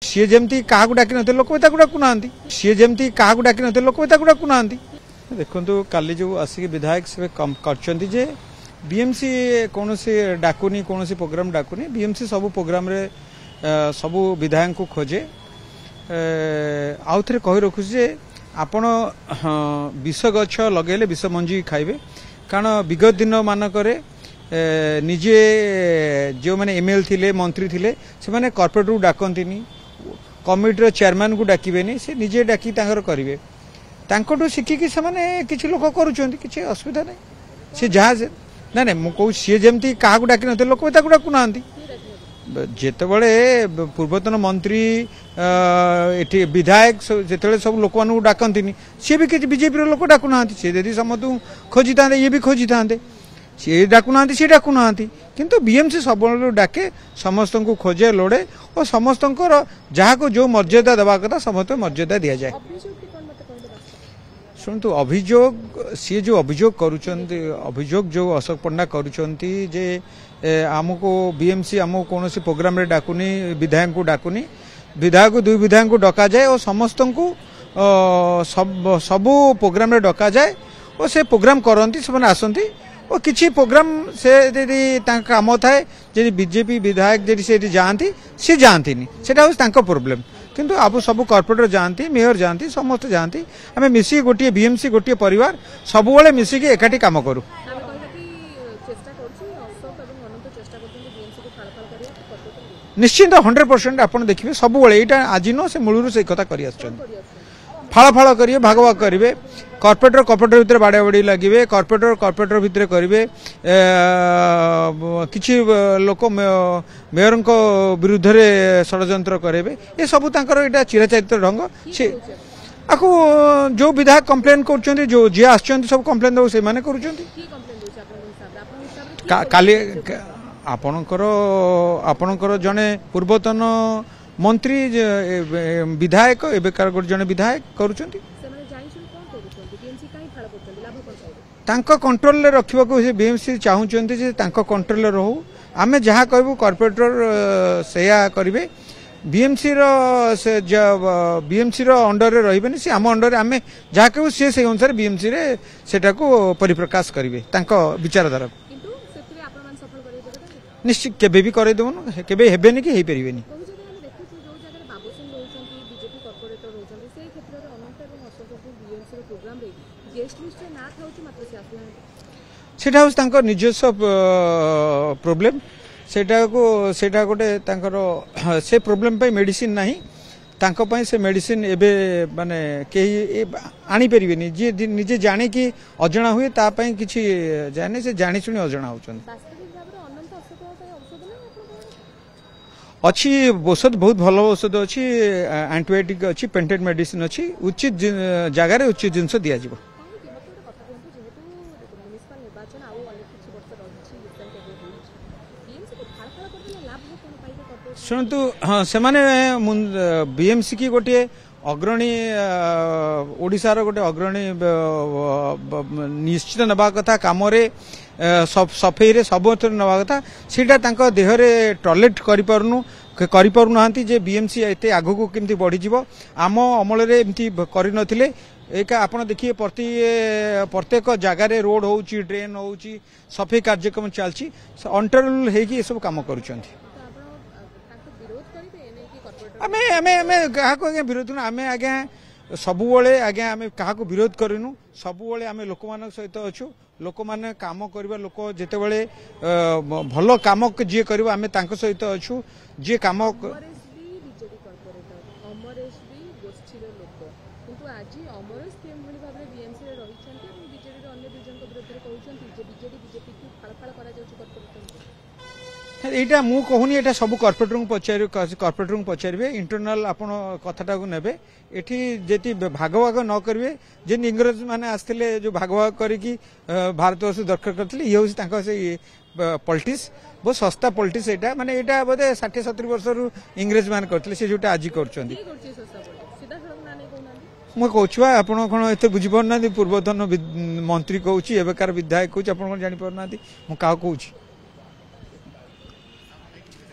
सी जमी क्या डाक लोक भी डाकू ना सी जमी क्या डाक लोक भी डाकू ना देखो काली जो आसिक विधायक से कर बीएमसी कौन डाकुनी कौन प्रोग्राम डाकुनी बीएमसी सबू प्रोग्राम रे सबू विधायक को खोजे आउ थे कही रखुचे आपण विष गछ लगे विष मंजी खाइबे कारण विगत दिन मानक निजे जो मैंने एमएल थिले मंत्री थिले से माने कॉर्पोरेट को डाकंतिनी कमिटी चेयरमैन को डाकिबेनी से निजे डाकी करेंगे तांकोटू शिखिकी से माने किछि लोक करूछंती किछि असुविधा नहीं से जहाँ ना ना मु कहूँ सी जमी क्या डाक लोक भी डाकू ना जिते पूर्वतन मंत्री ये विधायक जिते सब लोक मानू डाकती सी भी किसी बीजेपी लोक डाकू ना सी यदि समस्त खोजी था ये भी खोजी था सी डाकू ना सी डाकू ना किंतु बीएमसी सब डाके समस्त को खोजे लोड़े और समस्त जहाँ को जो मर्यादा देवा कथा समस्त मर्यादा दि जाए शुणु अभियोग सी जो अभियोग करुचंती अभियोग जो अशोक पंडा करुचंती जे आमको बीएमसी आमको कौन प्रोग्राम रे डाकुनी विधायक को डाकुनी विधायक को दुई विधायक को डका जाए और समस्त को सबू प्रोग्राम रे डका जाए और से प्रोग्राम करती से आसती और किसी प्रोग्राम से यदि काम थाए जब बीजेपी विधायक जब से जाती सी जाती से प्रोब्लेम किंतु अब सब कॉर्पोरेटर जाती मेयर जाती समस्त जाती आम मिसिक गोटे बीएमसी गोटे परिवार सबुबले मिसिक एकाठी काम करूँ निश्चिंत 100% आप देखिए सब यहाँ आज न से मूलर से कथा कर फाड़ फाड़ करेंगे भाग भाग करेंगे कॉर्पोरेटर भितर बाड़ा बाड़ी लगे कॉर्पोरेटर भितर करेंगे किसी लोक मेयर विरुद्ध रे षड्यंत्र करेंगे ये सब यहाँ चिराचरित ढंग से आपको जो विधायक कंप्लेन कर जो जी आस सब कंप्लेन दो से माने काली आपणकर जड़े पूर्वतन मंत्री विधायक एबेकार जड़े विधायक करुँच कंट्रोल रे रखा बीएमसी चाहूँगी कंट्रोल रहू आमे जहाँ कहबू कॉर्पोरेटर सेया करेंगे बीएमसी बीएमसी अंडर रे रही सी आम अंडर आमे जहाँ कहू सी से अनुसार बीएमसी रे सेटा को परिप्रकाश करेंगे विचारधारा को निश्चित केबे भी करे देबनु केबे हेबेनी कि हेई परिबेनी सेटा हूँ तांकर निजस्व प्रोब्लेम सेटा गोटे तांकर से प्रोब्लेम पे मेडिसिन नहीं तांको पई से मेडिसिन एबे माने केही आनी परिबेनी जे निजे जाने कि अजणा हुए ता पई किछि जाने से जानि सुनी अजणा होचन अच्छी औषध बहुत भल औषध अच्छी एंटीबायोटिक अच्छी पेटेंट मेडिसिन अच्छी उचित जगार उचित जिनस दि जाव शुणु हाँ से बीएमसी की गोटे अग्रणी ओडिशार गोटे अग्रणी निश्चित नवा कथा कम सफाई रे सब नवा कथा सीटा तांको देहरे टॉयलेट करिपारु नांती जे बीएमसी एते आगु को केमती बढ़ी जीवो आम अमल रे एमती करि नथिले एका आपण देखिए प्रत्येक जगार रोड होउची ड्रेन होउची सफाई कार्यक्रम चलची अंटरल हेकी सब काम करूचंती आमे आमे आमे क्या विरोध आमे आज्ञा सबुबले आज्ञा आमे क्या विरोध करूँ सबुबले आमे लोक मान सहित अच्छु लोक मैंने काम करवा लोक जिते बड़े भल काम जी कर आमे तांको सहित अच्छु जी काम यहाँ मु कहूनी यहाँ सब कॉर्पोरेटर को पचारे इंटरनाल आपण कथाटा को नेबे एठी जेती भाग भाग न करेंगे जेन इंग्रज माने आसते जो भाग भाग करी भारतवर्ष दरकार करते ये हूँ पॉलिटिक्स बहुत सस्ता पॉलिटिक्स यहाँ माने यहाँ बोधे 60-70 वर्ष इंग्रज मान करते से जोटा आज कर मुझे कौच आप एत बुझीपार ना पूर्वतन मंत्री कौच एवकार विधायक कौच आप जापार ना मुझे क्या कौच